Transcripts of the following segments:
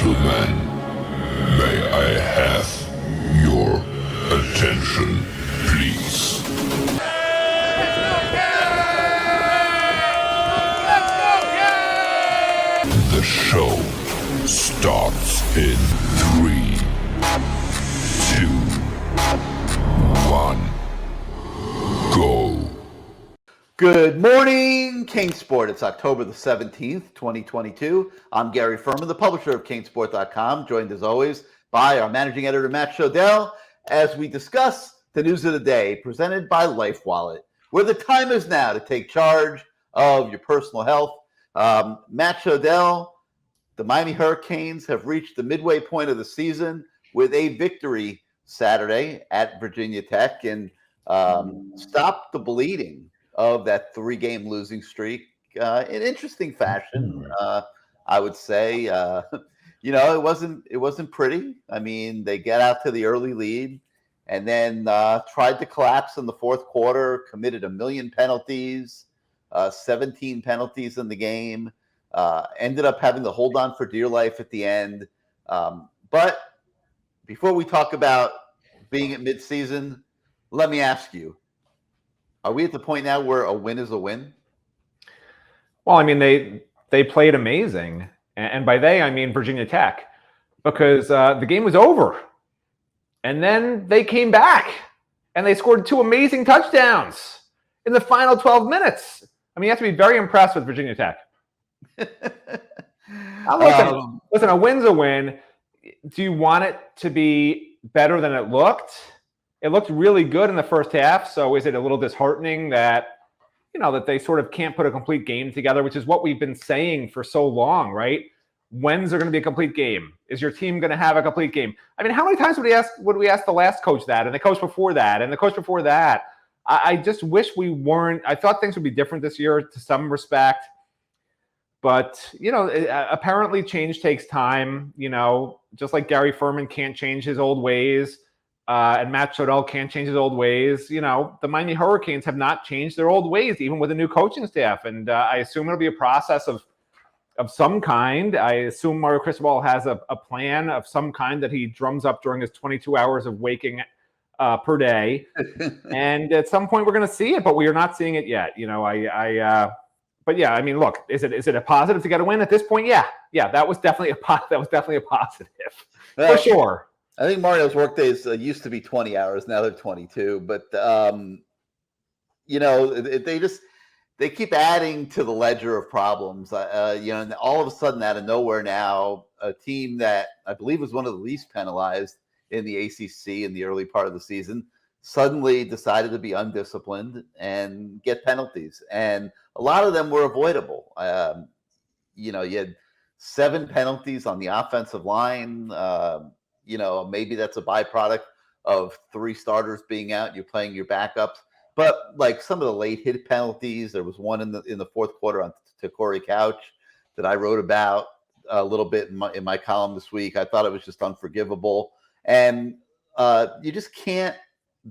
Gentlemen, may I have your attention, please? The show starts in 3, 2, 1, go. Good morning, CaneSport. It's October the 17th, 2022. I'm Gary Ferman, the publisher of CaneSport.com, joined as always by our managing editor, Matt Shodell, as we discuss the news of the day presented by LifeWallet, where the time is now to take charge of your personal health. Matt Shodell, the Miami Hurricanes have reached the midway point of the season with a victory Saturday at Virginia Tech and stopped the bleeding of that 3-game losing streak in interesting fashion. I would say, it wasn't pretty. I mean, they get out to the early lead and then tried to collapse in the fourth quarter, committed 1 million penalties, 17 penalties in the game, ended up having to hold on for dear life at the end. But before we talk about being at midseason, let me ask you, are we at the point now where a win is a win? Well, I mean, they played amazing. And by they, I mean Virginia Tech, because the game was over. And then they came back and they scored 2 amazing touchdowns in the final 12 minutes. I mean, you have to be very impressed with Virginia Tech. Listen, a win's a win. Do you want it to be better than it looked? It looked really good in the first half. So is it a little disheartening that, that they sort of can't put a complete game together, which is what we've been saying for so long, right? When's there going to be a complete game? Is your team going to have a complete game? I mean, how many times would we ask the last coach that, and the coach before that, and the coach before that? I just wish we weren't. I thought things would be different this year to some respect. But, apparently change takes time, just like Gary Ferman can't change his old ways. And Matt Shodell can't change his old ways. The Miami Hurricanes have not changed their old ways, even with a new coaching staff. And I assume it'll be a process of some kind. I assume Mario Cristobal has a plan of some kind that he drums up during his 22 hours of waking per day. And at some point we're going to see it, but we are not seeing it yet. But yeah, I mean, look, is it a positive to get a win at this point? Yeah, that was definitely a positive for sure. I think Mario's workdays used to be 20 hours. Now they're 22. But, they keep adding to the ledger of problems. And all of a sudden, out of nowhere now, a team that I believe was one of the least penalized in the ACC in the early part of the season suddenly decided to be undisciplined and get penalties. And a lot of them were avoidable. You had 7 penalties on the offensive line. Maybe that's a byproduct of 3 starters being out. You're playing your backups, but like some of the late hit penalties, there was one in the fourth quarter to Corey Couch that I wrote about a little bit in my column this week. I thought it was just unforgivable, and you just can't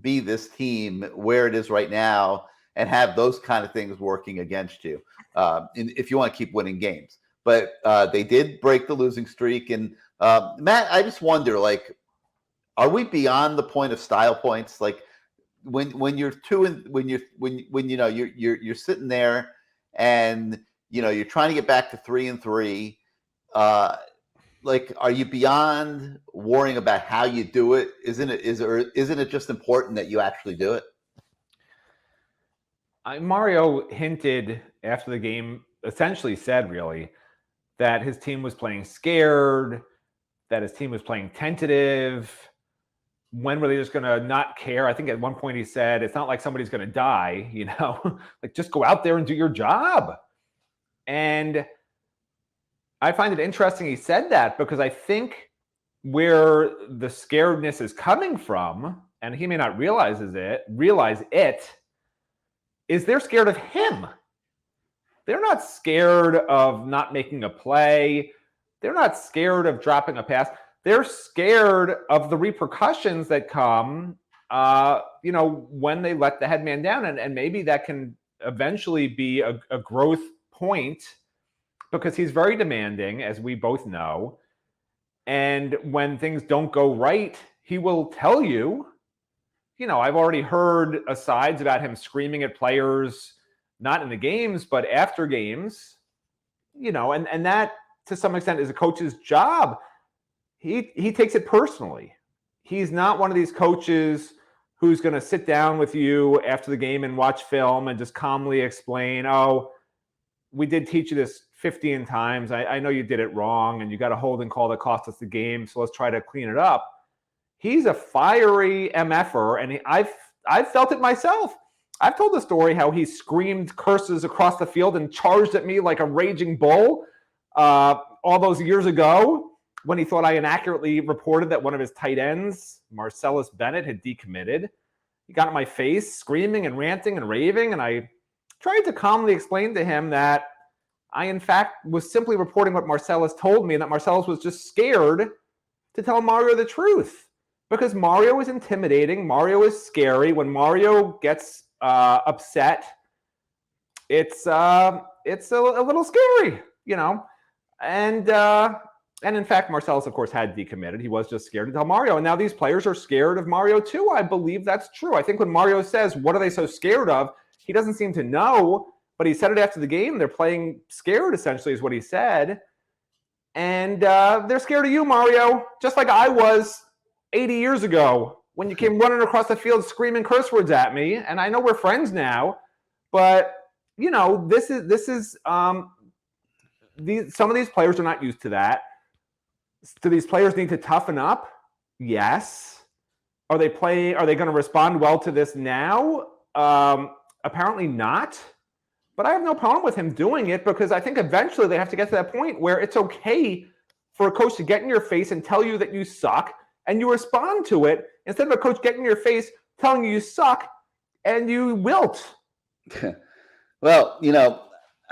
be this team where it is right now and have those kind of things working against you if you want to keep winning games. But they did break the losing streak. And Matt, I just wonder, are we beyond the point of style points? Like when you're you're sitting there and you're trying to get back to 3-3. Are you beyond worrying about how you do it? Isn't it just important that you actually do it? Mario hinted after the game, essentially said really, that his team was playing scared, that his team was playing tentative. When were they just going to not care? I think at one point he said, it's not like somebody's going to die, just go out there and do your job. And I find it interesting he said that, because I think where the scaredness is coming from, and he may not realize it, is they're scared of him. They're not scared of not making a play. They're not scared of dropping a pass. They're scared of the repercussions that come, when they let the head man down. And maybe that can eventually be a growth point, because he's very demanding, as we both know. And when things don't go right, he will tell you. I've already heard asides about him screaming at players, not in the games, but after games, and that to some extent is a coach's job. He takes it personally. He's not one of these coaches who's going to sit down with you after the game and watch film and just calmly explain, oh, we did teach you this 15 times. I know you did it wrong and you got a holding call that cost us the game, so let's try to clean it up. He's a fiery MFer, and I've felt it myself. I've told the story how he screamed curses across the field and charged at me like a raging bull all those years ago when he thought I inaccurately reported that one of his tight ends, Marcellus Bennett, had decommitted. He got in my face screaming and ranting and raving, and I tried to calmly explain to him that I, in fact, was simply reporting what Marcellus told me and that Marcellus was just scared to tell Mario the truth. Because Mario is intimidating. Mario is scary. When Mario gets upset, it's a little scary, And in fact, Marcellus, of course, had decommitted. He was just scared to tell Mario. And now these players are scared of Mario too. I believe that's true. I think when Mario says, what are they so scared of? He doesn't seem to know, but he said it after the game. They're playing scared, essentially, is what he said. And they're scared of you, Mario, just like I was 80 years ago when you came running across the field screaming curse words at me. And I know we're friends now, but some of these players are not used to that. Do these players need to toughen up? Yes. Are they going to respond well to this now? Apparently not. But I have no problem with him doing it because I think eventually they have to get to that point where it's okay for a coach to get in your face and tell you that you suck, and you respond to it instead of a coach getting in your face telling you suck and you wilt. Well,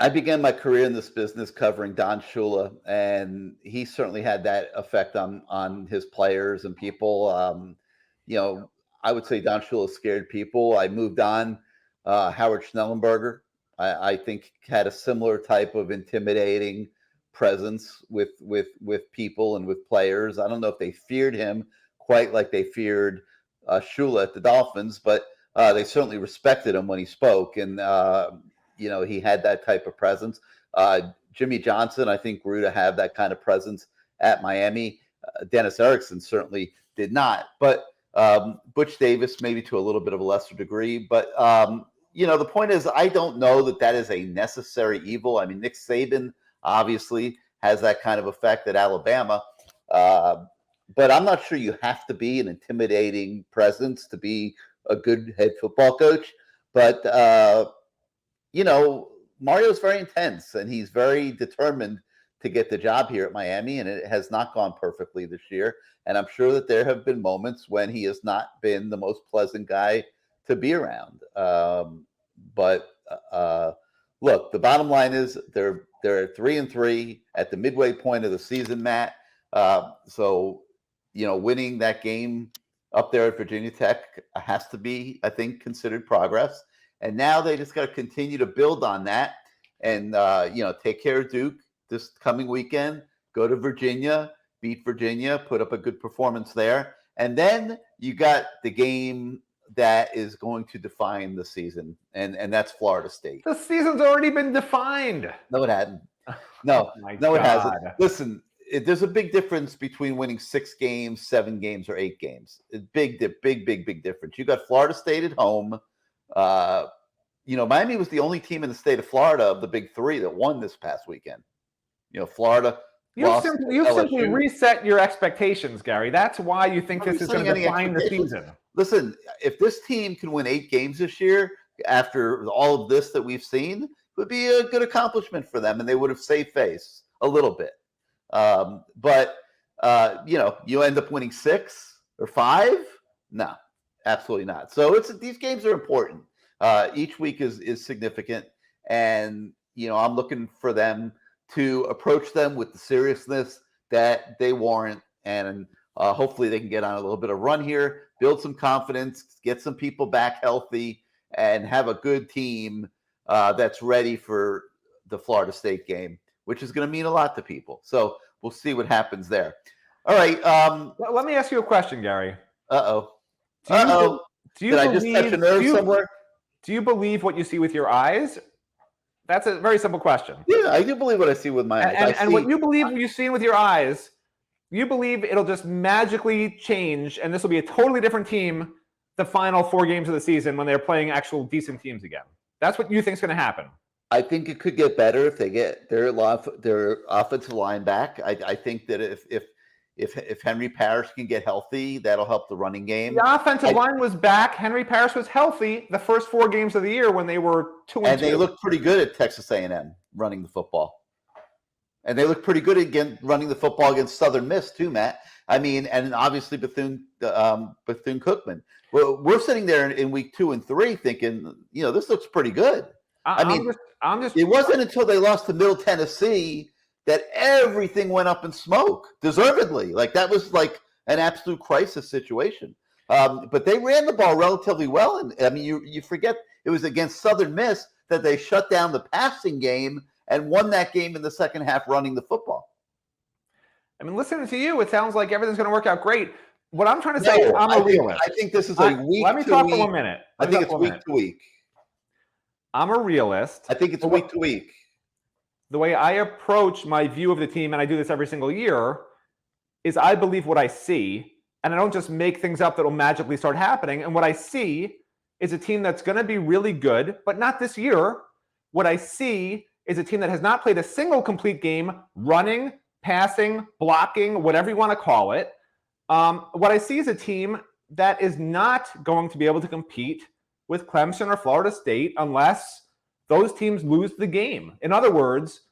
I began my career in this business covering Don Shula, and he certainly had that effect on his players and people. I would say Don Shula scared people. I moved on. Howard Schnellenberger, I think, had a similar type of intimidating presence with people and with players. I don't know if they feared him quite like they feared Shula at the Dolphins, but they certainly respected him when he spoke, and he had that type of presence. Jimmy Johnson, I think, grew to have that kind of presence at Miami. Dennis Erickson certainly did not, but Butch Davis maybe to a little bit of a lesser degree. But the point is, I don't know that is a necessary evil. I mean, Nick Saban obviously has that kind of effect at Alabama. But I'm not sure you have to be an intimidating presence to be a good head football coach. But, Mario's very intense, and he's very determined to get the job here at Miami, and it has not gone perfectly this year. And I'm sure that there have been moments when he has not been the most pleasant guy to be around. Look, the bottom line is they're 3-3 at the midway point of the season, Matt. So winning that game up there at Virginia Tech has to be, I think, considered progress. And now they just got to continue to build on that and, take care of Duke this coming weekend, go to Virginia, beat Virginia, put up a good performance there. And then you got the game that is going to define the season, and that's Florida State. The season's already been defined. No, it hadn't. No, Oh it hasn't. Listen, there's a big difference between winning 6 games, 7 games, or 8 games. Big difference. You got Florida State at home. Miami was the only team in the state of Florida of the big 3 that won this past weekend. Florida. You simply reset your expectations, Gary. That's why you think this is going to define the season. Listen, if this team can win 8 games this year, after all of this that we've seen, it would be a good accomplishment for them, and they would have saved face a little bit. But you end up winning 6 or 5? No, absolutely not. So these games are important. Each week is significant, and I'm looking for them to approach them with the seriousness that they warrant, and hopefully they can get on a little bit of run here, build some confidence, get some people back healthy, and have a good team that's ready for the Florida State game, which is going to mean a lot to people. So we'll see what happens there. All right. Let me ask you a question, Gary. Uh-oh. Do you, Uh-oh. do you Did I believe, just touch a nerve somewhere? Do you believe what you see with your eyes? That's a very simple question. Yeah, I do believe what I see with my eyes. And what you believe you've seen with your eyes, you believe it'll just magically change, and this will be a totally different team the final 4 games of the season when they're playing actual decent teams again. That's what you think is going to happen. I think it could get better if they get their offensive line back. I think that if Henry Parrish can get healthy, that'll help the running game. The offensive line was back. Henry Parrish was healthy the first 4 games of the year when they were 2-2. And they looked pretty good at Texas A&M running the football. And they looked pretty good again running the football against Southern Miss too, Matt. I mean, and obviously Bethune-Cookman. Well, we're sitting there in week 2 and 3 thinking, this looks pretty good. I'm just. It wasn't until they lost to Middle Tennessee that everything went up in smoke, deservedly. Like that was like an absolute crisis situation. But they ran the ball relatively well, and I mean, you forget it was against Southern Miss that they shut down the passing game and won that game in the second half running the football. I mean, listening to you, it sounds like everything's going to work out great. What I'm trying to say is I'm a realist. I think this is a week. Let me talk for 1 minute. I think it's week to week. I'm a realist. I think it's week to week. The way I approach my view of the team, and I do this every single year, is I believe what I see, and I don't just make things up that will magically start happening. And what I see is a team that's going to be really good, but not this year. What I see is a team that has not played a single complete game, running, passing, blocking, whatever you want to call it. What I see is a team that is not going to be able to compete with Clemson or Florida State unless those teams lose the game. In other words,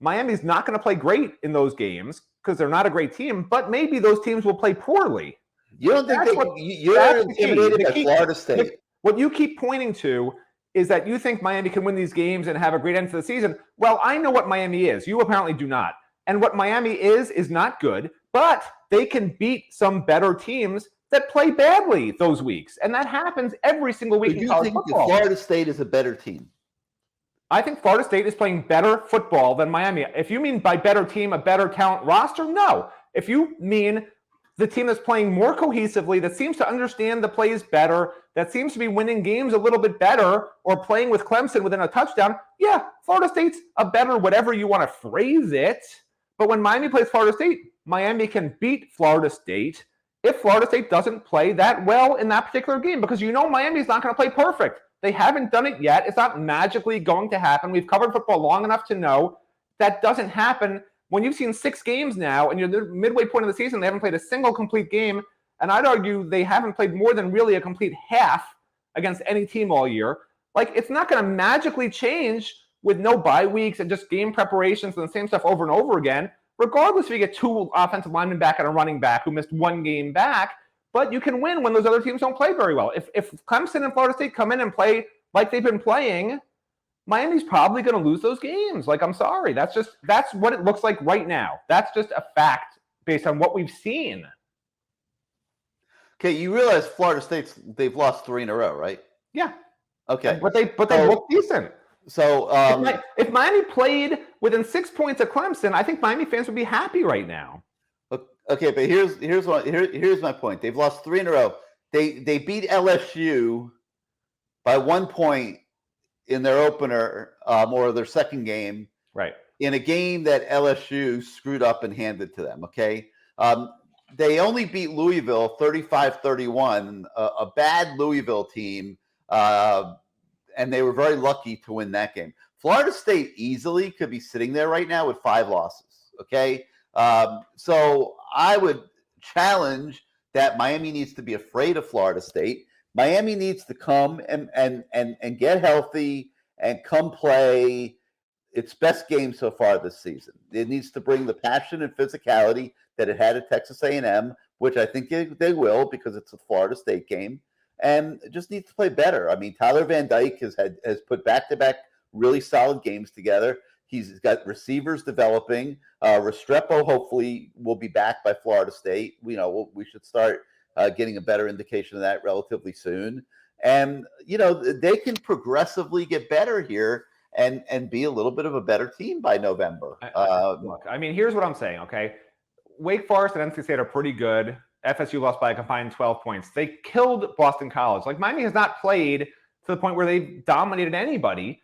Miami's not going to play great in those games because they're not a great team, but maybe those teams will play poorly. You don't think you're intimidated by Florida State? What you keep pointing to is that you think Miami can win these games and have a great end to the season. Well, I know what Miami is. You apparently do not. And what Miami is not good, but they can beat some better teams that play badly those weeks. And that happens every single week in college football. Florida State is a better team? I think Florida State is playing better football than Miami. If you mean by better team, a better talent roster, no. If you mean the team that's playing more cohesively, that seems to understand the plays better, that seems to be winning games a little bit better, or playing with Clemson within a touchdown, yeah, Florida State's a better whatever you want to phrase it. But when Miami plays Florida State, Miami can beat Florida State if Florida State doesn't play that well in that particular game, because Miami's not going to play perfect. They haven't done it yet. It's not magically going to happen. We've covered football long enough to know that doesn't happen. When you've seen 6 games now and you're the midway point of the season, they haven't played a single complete game. And I'd argue they haven't played more than really a complete half against any team all year. Like, it's not going to magically change with no bye weeks and just game preparations and the same stuff over and over again, regardless if you get 2 offensive linemen back and a running back who missed 1 game back. But you can win when those other teams don't play very well. If Clemson and Florida State come in and play like they've been playing, Miami's probably going to lose those games. Like, I'm sorry. That's what it looks like right now. That's just a fact based on what we've seen. Okay, you realize Florida they've lost 3 in a row, right? Yeah. Okay. But they look decent. So if Miami played within 6 points of Clemson, I think Miami fans would be happy right now. Okay, but here's my point. They've lost 3 in a row. They beat LSU by 1 point in their opener or their second game, right? In a game that LSU screwed up and handed to them. Okay, they only beat Louisville 35-31, a bad Louisville team, and they were very lucky to win that game. Florida State easily could be sitting there right now with 5 losses. Okay. So I would challenge that Miami needs to be afraid of Florida State. Miami needs to come and get healthy and come play its best game so far this season. It needs to bring the passion and physicality that it had at Texas A&M, which I think they will because it's a Florida State game, and it just needs to play better. I mean, Tyler Van Dyke has put back-to-back really solid games together. He's got receivers developing. Restrepo hopefully will be back by Florida State. We should start getting a better indication of that relatively soon. And, they can progressively get better here and be a little bit of a better team by November. Look, I mean, here's what I'm saying, okay? Wake Forest and NC State are pretty good. FSU lost by a combined 12 points. They killed Boston College. Like, Miami has not played to the point where they dominated anybody.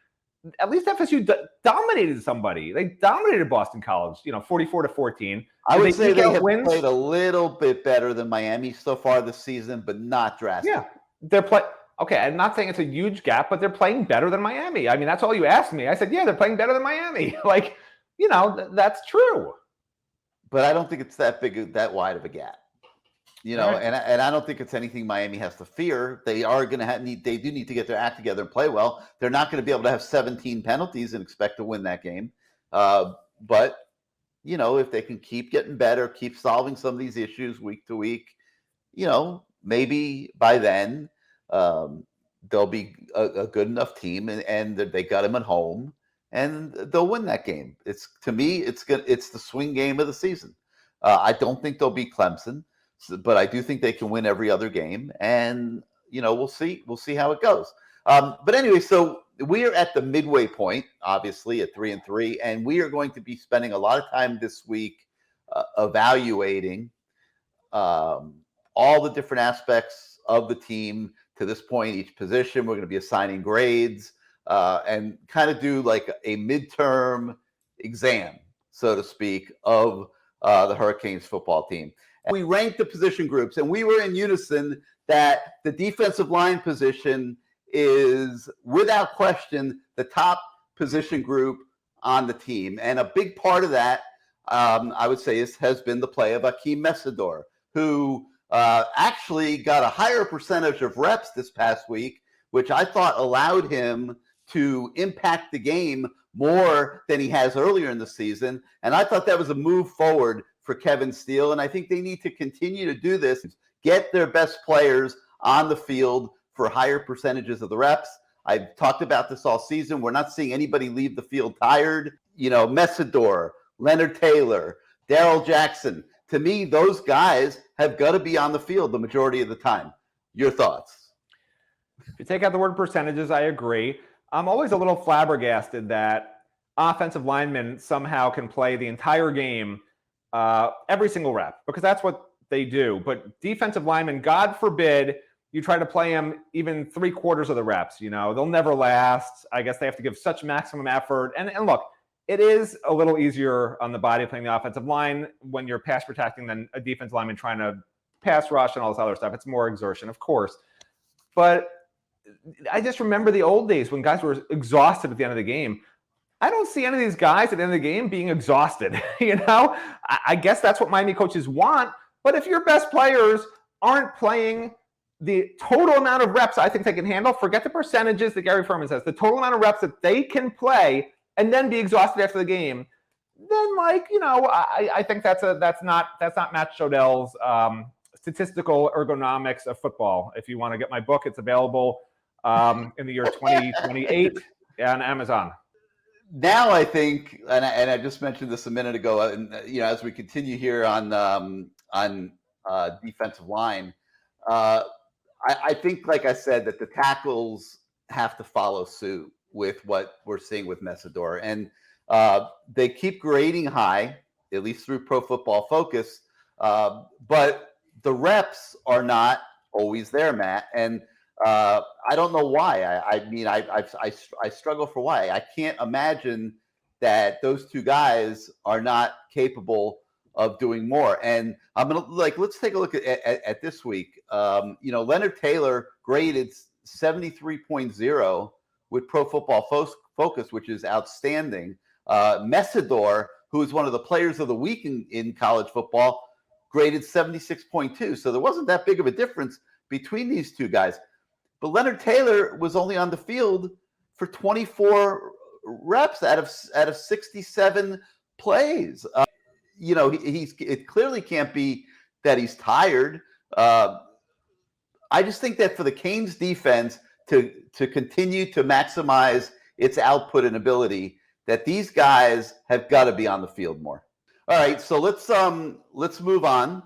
At least FSU dominated somebody. They dominated Boston College, 44-14. I would say they have played a little bit better than Miami so far this season, but not drastic. Yeah, okay, I'm not saying it's a huge gap, but they're playing better than Miami. I mean, that's all you asked me. I said, yeah, they're playing better than Miami. Like, that's true. But I don't think it's that wide of a gap. Right. And I don't think it's anything Miami has to fear. They are going to they do need to get their act together and play well. They're not going to be able to have 17 penalties and expect to win that game. But if they can keep getting better, keep solving some of these issues week to week, maybe by then they'll be a good enough team, and they got them at home, and they'll win that game. To me, it's the swing game of the season. I don't think they'll beat Clemson, but I do think they can win every other game, and we'll see how it goes. But anyway, so we are at the midway point, obviously at 3-3, and we are going to be spending a lot of time this week evaluating all the different aspects of the team to this point, each position. We're going to be assigning grades and kind of do like a midterm exam, so to speak, of the Hurricanes football team. And we ranked the position groups, and we were in unison that the defensive line position is, without question, the top position group on the team. And a big part of that, I would say, has been the play of Akeem Mesidor, who actually got a higher percentage of reps this past week, which I thought allowed him to impact the game more than he has earlier in the season. And I thought that was a move forward for Kevin Steele. And I think they need to continue to do this, get their best players on the field for higher percentages of the reps. I've talked about this all season. We're not seeing anybody leave the field tired. Mesidor, Leonard Taylor, Darrell Jackson. To me, those guys have got to be on the field the majority of the time. Your thoughts? If you take out the word percentages, I agree. I'm always a little flabbergasted that offensive linemen somehow can play the entire game, every single rep, because that's what they do. But defensive linemen, God forbid, you try to play them even 3/4 of the reps. They'll never last. I guess they have to give such maximum effort. And look, it is a little easier on the body playing the offensive line when you're pass protecting than a defensive lineman trying to pass rush and all this other stuff. It's more exertion, of course. But I just remember the old days when guys were exhausted at the end of the game. I don't see any of these guys at the end of the game being exhausted. I guess that's what Miami coaches want. But if your best players aren't playing the total amount of reps I think they can handle, forget the percentages that Gary Ferman says, the total amount of reps that they can play and then be exhausted after the game, then I think that's not Matt Shodell's statistical ergonomics of football. If you want to get my book, it's available in the year 2028 on Amazon. Now I think, and I just mentioned this a minute ago, and as we continue here on defensive line, I think, like I said, that the tackles have to follow suit with what we're seeing with Mesidor, and they keep grading high, at least through Pro Football Focus, but the reps are not always there, Matt, and I don't know why. I struggle for why. I can't imagine that those two guys are not capable of doing more. And I'm gonna let's take a look at this week. Leonard Taylor graded 73.0 with Pro Football Focus, which is outstanding. Mesidor, who is one of the players of the week in college football, graded 76.2. So there wasn't that big of a difference between these two guys. But Leonard Taylor was only on the field for 24 reps out of 67 plays. It clearly can't be that he's tired. I just think that for the Canes defense to continue to maximize its output and ability, that these guys have got to be on the field more. All right, so let's move on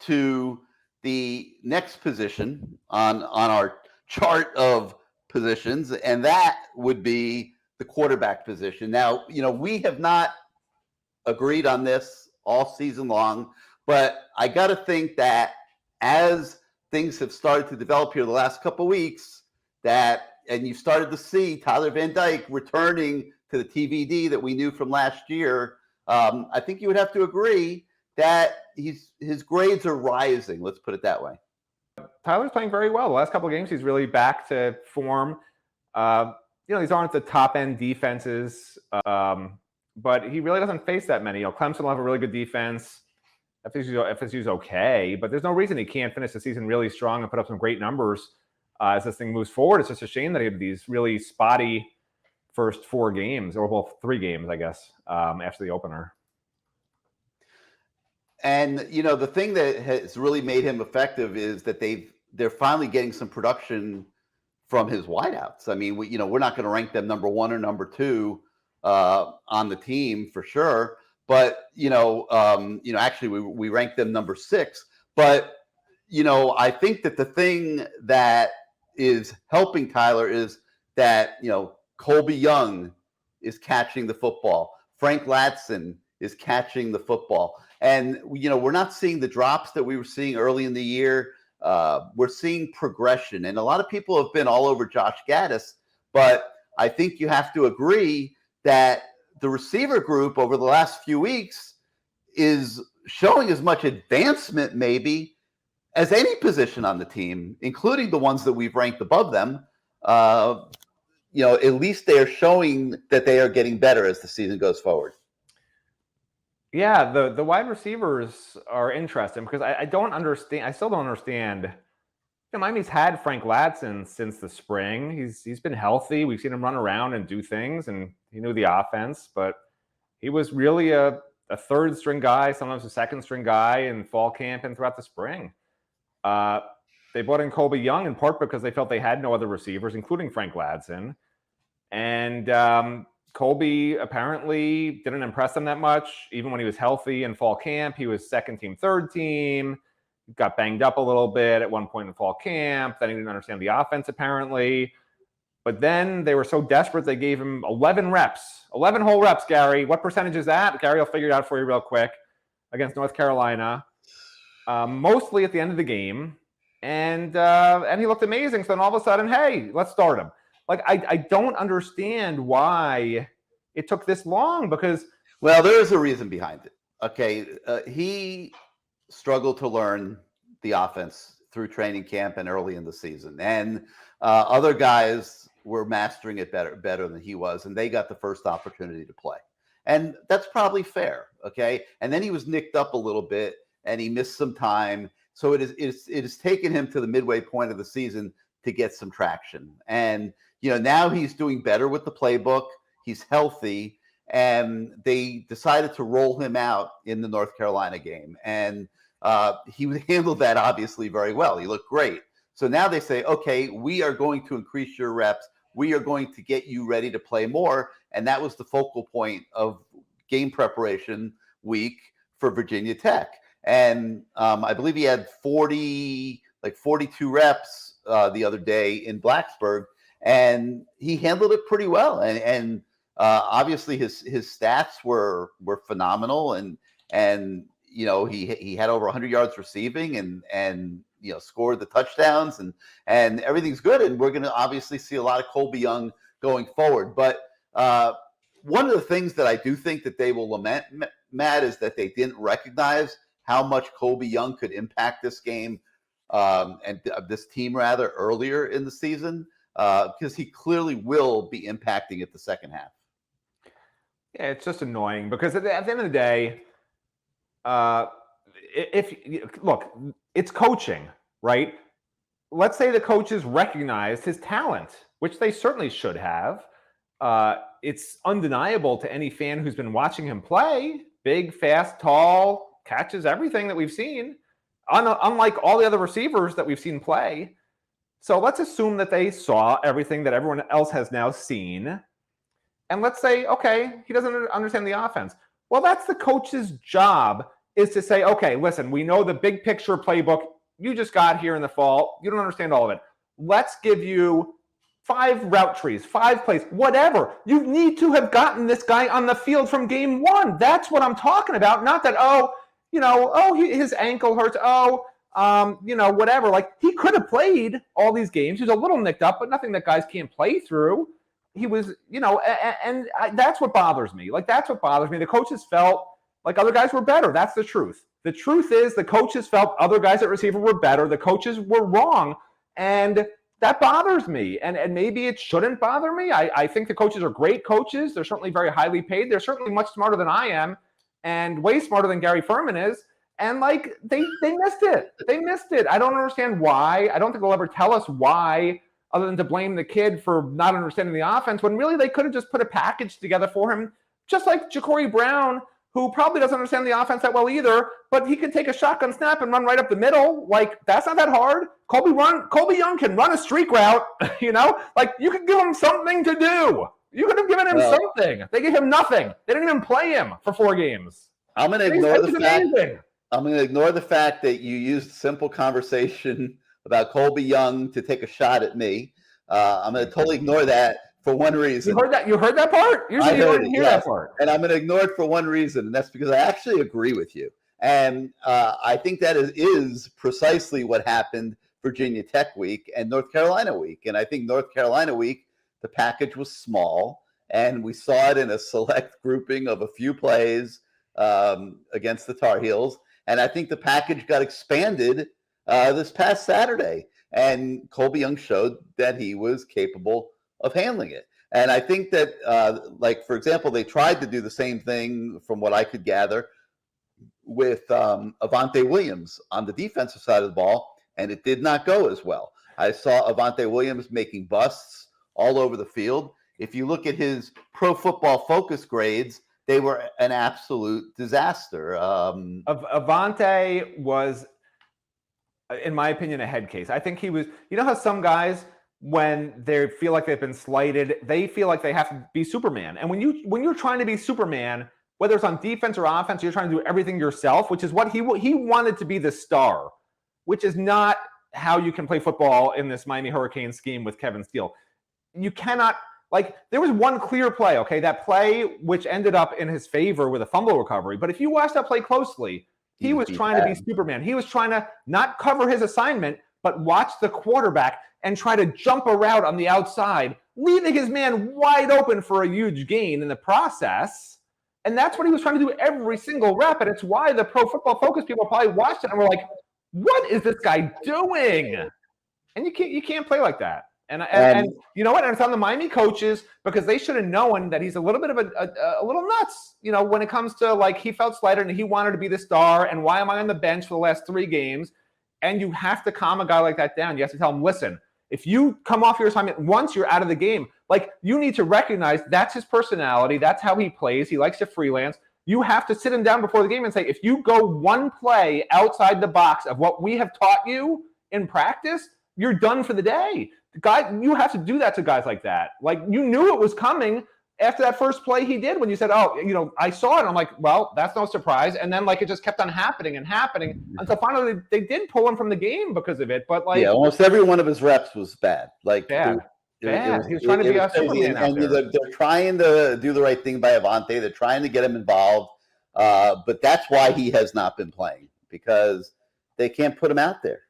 to the next position on our chart of positions, and that would be the quarterback position. Now, we have not agreed on this all season long. But I got to think that as things have started to develop here the last couple of weeks, and you started to see Tyler Van Dyke returning to the TVD that we knew from last year, I think you would have to agree that his grades are rising. Let's put it that way. Tyler's playing very well. The last couple of games, he's really back to form. These aren't the top end defenses, but he really doesn't face that many. Clemson will have a really good defense. FSU's okay, but there's no reason he can't finish the season really strong and put up some great numbers as this thing moves forward. It's just a shame that he had these really spotty first 4 games, or 3 games, I guess, after the opener. And the thing that has really made him effective is that they're finally getting some production from his wideouts. I mean, we're not going to rank them number 1 or number 2 on the team for sure. But, actually we ranked them number 6. But, I think that the thing that is helping Tyler is that, Colby Young is catching the football. Frank Latson is catching the football. And, we're not seeing the drops that we were seeing early in the year. We're seeing progression. And a lot of people have been all over Josh Gaddis. But I think you have to agree that the receiver group over the last few weeks is showing as much advancement maybe as any position on the team, including the ones that we've ranked above them. At least they are showing that they are getting better as the season goes forward. Yeah, the wide receivers are interesting because I don't understand. I still don't understand. Miami's had Frank Latson since the spring. He's been healthy. We've seen him run around and do things, and he knew the offense. But he was really a third string guy, sometimes a second string guy in fall camp and throughout the spring. They brought in Colby Young in part because they felt they had no other receivers, including Frank Latson. And Colby apparently didn't impress them that much, even when he was healthy in fall camp. He was second team, third team. Got banged up a little bit at one point in fall camp. Then he didn't understand the offense, apparently. But then they were so desperate, they gave him 11 reps. 11 whole reps, Gary. What percentage is that? Gary, I'll figure it out for you real quick. Against North Carolina. Mostly at the end of the game. And he looked amazing. So then all of a sudden, hey, let's start him. I don't understand why it took this long because... Well, there is a reason behind it. Okay, he struggled to learn the offense through training camp and early in the season. And other guys were mastering it better than he was, and they got the first opportunity to play. And that's probably fair, okay? And then he was nicked up a little bit, and he missed some time. So it has taken him to the midway point of the season to get some traction. And, now he's doing better with the playbook. He's healthy, and they decided to roll him out in the North Carolina game. And he handled that obviously very well. He looked great. So now they say, okay, we are going to increase your reps. We are going to get you ready to play more. And that was the focal point of game preparation week for Virginia Tech. And I believe he had 42 reps the other day in Blacksburg, and he handled it pretty well. And obviously his stats were phenomenal. And he had over 100 yards receiving and scored the touchdowns and everything's good. And we're going to obviously see a lot of Colby Young going forward. But one of the things that I do think that they will lament, Matt, is that they didn't recognize how much Colby Young could impact this game and this team rather earlier in the season because he clearly will be impacting it the second half. Yeah, it's just annoying because at the end of the day, look, it's coaching, right? Let's say the coaches recognized his talent, which they certainly should have. It's undeniable to any fan who's been watching him play. Big, fast, tall, catches everything that we've seen, unlike all the other receivers that we've seen play. So let's assume that they saw everything that everyone else has now seen. And let's say, okay, he doesn't understand the offense. Well, that's the coach's job, is to say, okay, listen, we know the big picture playbook. You just got here in the fall. You don't understand all of it. Let's give you 5 route trees, 5 plays, whatever. You need to have gotten this guy on the field from game 1. That's what I'm talking about. Not that, his ankle hurts. Whatever. Like, he could have played all these games. He was a little nicked up, but nothing that guys can't play through. He was, that's what bothers me. Like, that's what bothers me. The coaches felt like other guys were better. That's the truth. The truth is the coaches felt other guys at receiver were better. The coaches were wrong. And that bothers me. And maybe it shouldn't bother me. I think the coaches are great coaches. They're certainly very highly paid. They're certainly much smarter than I am and way smarter than Gary Ferman is. And, like, they missed it. They missed it. I don't understand why. I don't think they'll ever tell us why, other than to blame the kid for not understanding the offense, when really they could have just put a package together for him, just like Ja'Cory Brown, who probably doesn't understand the offense that well either, but he can take a shotgun snap and run right up the middle. Like, that's not that hard. Colby Young can run a streak route, Like, you could give him something to do. You could have given him something. They gave him nothing. They didn't even play him for 4 games. I'm going to ignore the fact that you used simple conversation about Colby Young to take a shot at me. I'm going to totally ignore that for one reason. You heard that part? Usually you don't hear that part. And I'm going to ignore it for one reason, and that's because I actually agree with you. And I think that is precisely what happened Virginia Tech week and North Carolina week. And I think North Carolina week, the package was small, and we saw it in a select grouping of a few plays against the Tar Heels. And I think the package got expanded this past Saturday. And Colby Young showed that he was capable of handling it. And I think that, for example, they tried to do the same thing, from what I could gather, with Avante Williams on the defensive side of the ball, and it did not go as well. I saw Avante Williams making busts all over the field. If you look at his Pro Football Focus grades, they were an absolute disaster. Avante was, in my opinion, a head case. I think he was, how some guys, when they feel like they've been slighted, they feel like they have to be Superman. And when you're trying to be Superman, whether it's on defense or offense, you're trying to do everything yourself, which is what he wanted to be the star, which is not how you can play football in this Miami Hurricane scheme with Kevin Steele. You cannot, there was one clear play, okay, that play which ended up in his favor with a fumble recovery. But if you watch that play closely, he was trying to be Superman. He was trying to not cover his assignment, but watch the quarterback and try to jump a route on the outside, leaving his man wide open for a huge gain in the process. And that's what he was trying to do every single rep. And it's why the Pro Football Focus people probably watched it and were like, what is this guy doing? And you can't play like that. And you know what? And it's on the Miami coaches, because they should have known that he's a little bit of a little nuts, when it comes to, he felt slighted and he wanted to be the star. And why am I on the bench for the last 3 games? And you have to calm a guy like that down. You have to tell him, listen, if you come off your assignment once, you're out of the game. You need to recognize that's his personality. That's how he plays. He likes to freelance. You have to sit him down before the game and say, if you go one play outside the box of what we have taught you in practice, you're done for the day. You have to do that to guys like that. You knew it was coming after that first play he did, when you said, I saw it. And I'm like, well, that's no surprise. And then it just kept on happening until finally they did pull him from the game because of it. But almost every one of his reps was bad. Bad. He was trying to be a Superman out there. They're trying to do the right thing by Avante. They're trying to get him involved. But that's why he has not been playing, because they can't put him out there.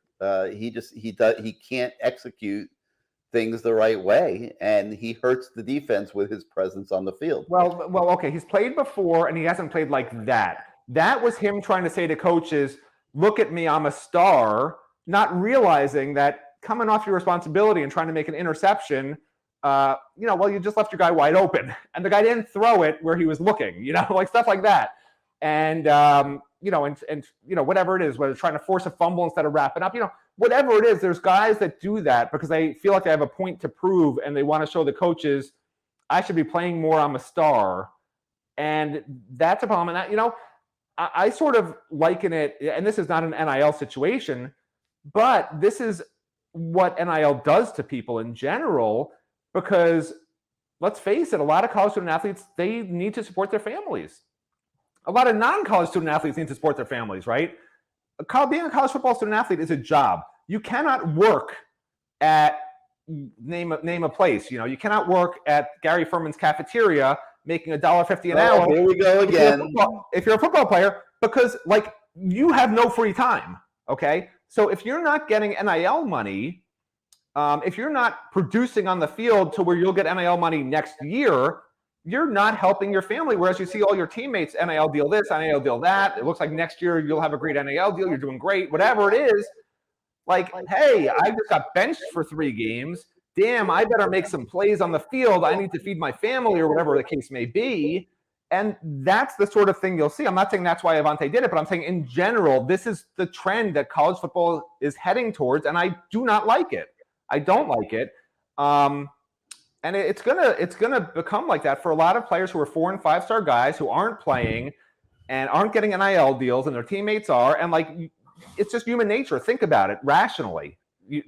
He can't execute things the right way, and he hurts the defense with his presence on the field. Well, okay. He's played before, and he hasn't played like that. That was him trying to say to coaches, look at me, I'm a star, not realizing that coming off your responsibility and trying to make an interception, you just left your guy wide open, and the guy didn't throw it where he was looking, stuff like that. And, whatever it is, whether it's trying to force a fumble instead of wrapping up, whatever it is, there's guys that do that because they feel like they have a point to prove and they want to show the coaches, I should be playing more, I'm a star. And that's a problem. And I sort of liken it, and this is not an NIL situation, but this is what NIL does to people in general, because let's face it, a lot of college student athletes, they need to support their families. A lot of non-college student athletes need to support their families, right? Being a college football student athlete is a job. You cannot work at name a place. You cannot work at Gary Ferman's cafeteria making $1.50 an hour. Here we go again. If you're a football player, because you have no free time. Okay, so if you're not getting NIL money, if you're not producing on the field to where you'll get NIL money next year, you're not helping your family. Whereas you see all your teammates NIL deal this, NIL deal that. It looks like next year you'll have a great NIL deal. You're doing great, whatever it is. Hey, I just got benched for 3 games. Damn, I better make some plays on the field. I need to feed my family or whatever the case may be. And that's the sort of thing you'll see. I'm not saying that's why Avante did it, but I'm saying in general, this is the trend that college football is heading towards, and I do not like it. I don't like it. And it's gonna become like that for a lot of players who are 4- and 5-star guys who aren't playing and aren't getting NIL deals, and their teammates are. And it's just human nature. Think about it rationally.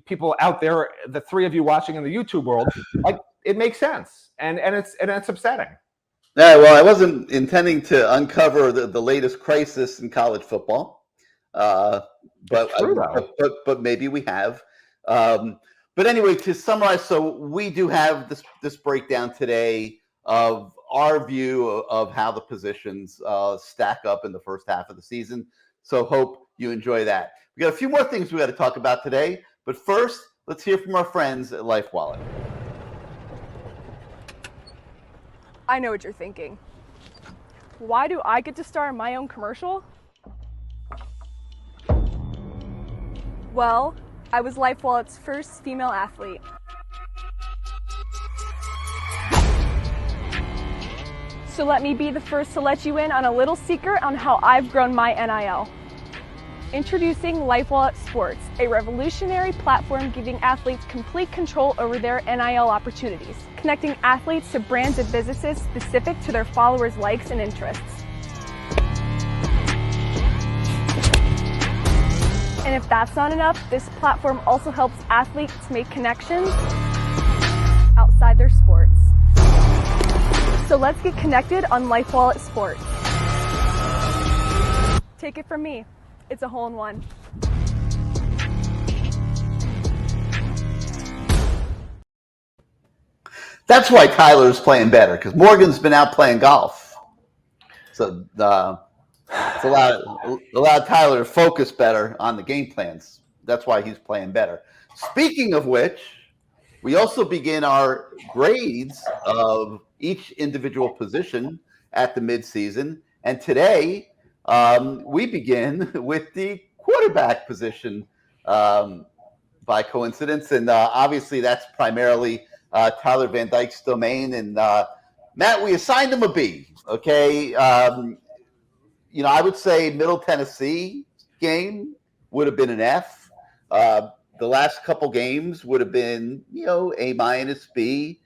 People out there, the 3 of you watching in the YouTube world, it makes sense, and it's upsetting. Yeah, well, I wasn't intending to uncover the latest crisis in college football, but maybe we have. But anyway, to summarize, so we do have this breakdown today of our view of how the positions stack up in the first half of the season. So hope you enjoy that. We got a few more things we got to talk about today, but first, let's hear from our friends at LifeWallet. I know what you're thinking. Why do I get to star in my own commercial? Well, I was LifeWallet's first female athlete. So let me be the first to let you in on a little secret on how I've grown my NIL. Introducing LifeWallet Sports, a revolutionary platform giving athletes complete control over their NIL opportunities, connecting athletes to brands and businesses specific to their followers' likes and interests. And if that's not enough, this platform also helps athletes make connections outside their sports. So let's get connected on LifeWallet Sports. Take it from me. It's a hole-in-one. That's why Tyler's playing better, because Morgan's been out playing golf. So it's allowed Tyler to focus better on the game plans. That's why he's playing better. Speaking of which, we also begin our grades of each individual position at the midseason. And today, we begin with the quarterback position by coincidence. And obviously, that's primarily Tyler Van Dyke's domain. And Matt, we assigned him a B. Okay. I would say Middle Tennessee game would have been an F. The last couple games would have been, A-, B,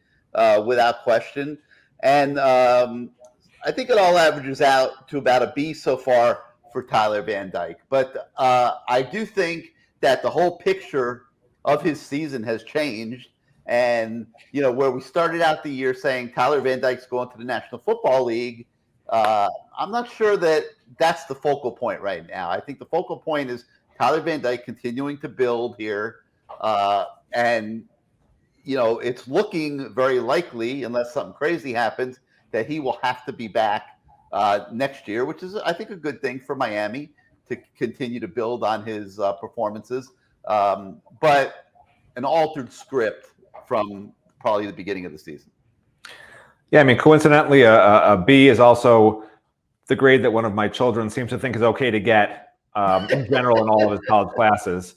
without question. And I think it all averages out to about a B so far for Tyler Van Dyke. But I do think that the whole picture of his season has changed. And, where we started out the year saying Tyler Van Dyke's going to the National Football League, I'm not sure that that's the focal point right now. I think the focal point is Tyler Van Dyke continuing to build here. And, it's looking very likely, unless something crazy happens, that he will have to be back next year, which is, I think, a good thing for Miami to continue to build on his performances. But an altered script from probably the beginning of the season. Yeah, I mean, coincidentally, a B is also the grade that one of my children seems to think is okay to get in general in all of his college classes.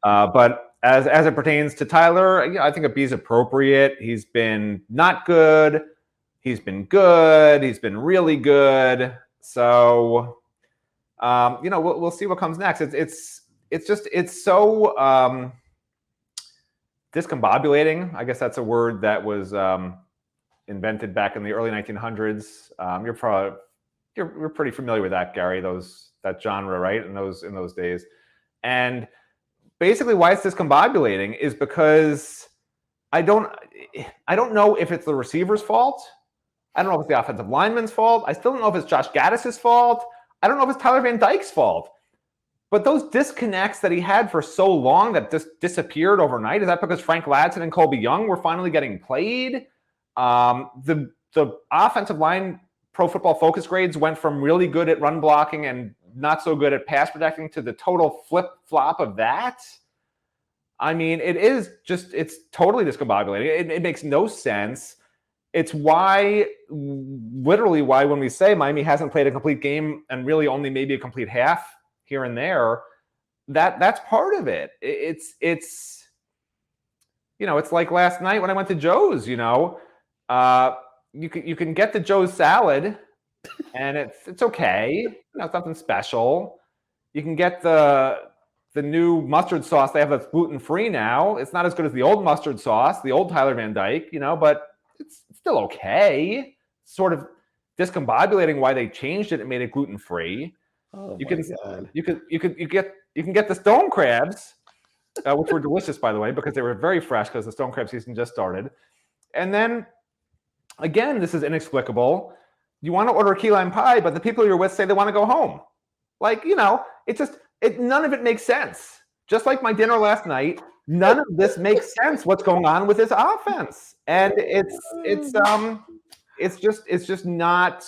But as it pertains to Tyler, I think a B is appropriate. He's been not good. He's been good. He's been really good. So, we'll see what comes next. It's so discombobulating. I guess that's a word that was invented back in the early 1900s. You're pretty familiar with that, Gary. That genre, right? In those days, and basically why it's discombobulating is because I don't know if it's the receiver's fault. I don't know if it's the offensive lineman's fault. I still don't know if it's Josh Gaddis's fault. I don't know if it's Tyler Van Dyke's fault. But those disconnects that he had for so long that just disappeared overnight, is that because Frank Ladson and Colby Young were finally getting played? The offensive line Pro Football Focus grades went from really good at run blocking and not so good at pass protecting to the total flip-flop of that. I mean, it's totally discombobulating. It makes no sense. It's literally why when we say Miami hasn't played a complete game and really only maybe a complete half here and there, that's part of it. It's like last night when I went to Joe's, you can get the Joe's salad and it's okay. It's nothing special. You can get the new mustard sauce they have that's gluten-free now. It's not as good as the old mustard sauce, the old Tyler Van Dyke, but it's still okay. Sort of discombobulating why they changed it and made it gluten-free. Oh, you can get the stone crabs, which were delicious, by the way, because they were very fresh because the stone crab season just started. And then, again, this is inexplicable. You want to order a key lime pie, but the people you're with say they want to go home. None of it makes sense. Just like my dinner last night, none of this makes sense. What's going on with this offense? And it's just not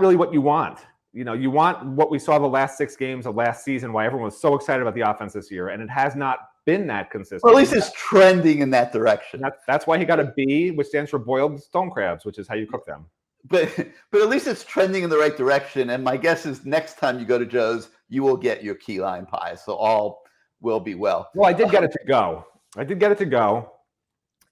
really what you want. You want what we saw the last 6 games of last season, why everyone was so excited about the offense this year, and it has not been that consistent. Well, at least it's trending in that direction. That's why he got a B, which stands for boiled stone crabs, which is how you cook them. But at least it's trending in the right direction. And my guess is next time you go to Joe's, you will get your key lime pie. So all will be well. Well, I did get it to go.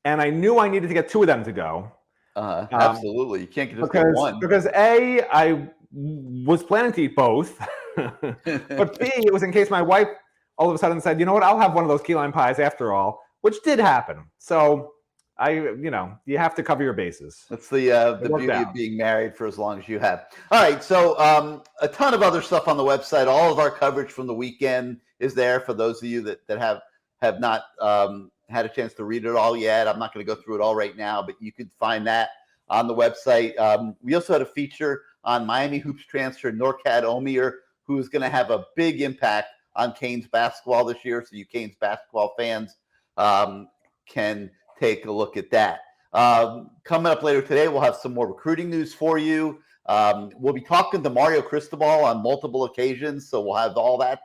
And I knew I needed to get 2 of them to go. Absolutely. You can't just get one. Because A, I was planning to eat both. But B, it was in case my wife all of a sudden said, you know what, I'll have one of those key lime pies after all, which did happen. So you have to cover your bases. That's the beauty of being married for as long as you have. All right, so a ton of other stuff on the website. All of our coverage from the weekend is there for those of you that have not had a chance to read it all yet. I'm not going to go through it all right now, but you can find that on the website. We also had a feature on Miami Hoops transfer Norcat Omier, who is going to have a big impact on Canes basketball this year. So you Canes basketball fans can take a look at that. Coming up later today, we'll have some more recruiting news for you. We'll be talking to Mario Cristobal on multiple occasions, so we'll have all that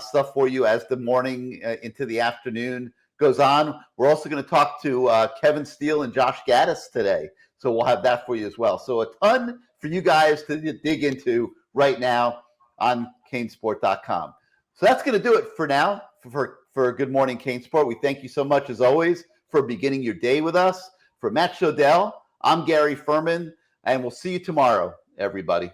stuff for you as the morning into the afternoon goes on. We're also going to talk to Kevin Steele and Josh Gaddis today, so we'll have that for you as well. So a ton for you guys to dig into right now on CaneSport.com. So that's going to do it for now for Good Morning CaneSport. We thank you so much, as always, for beginning your day with us. For Matt Shodell, I'm Gary Ferman, and we'll see you tomorrow, everybody.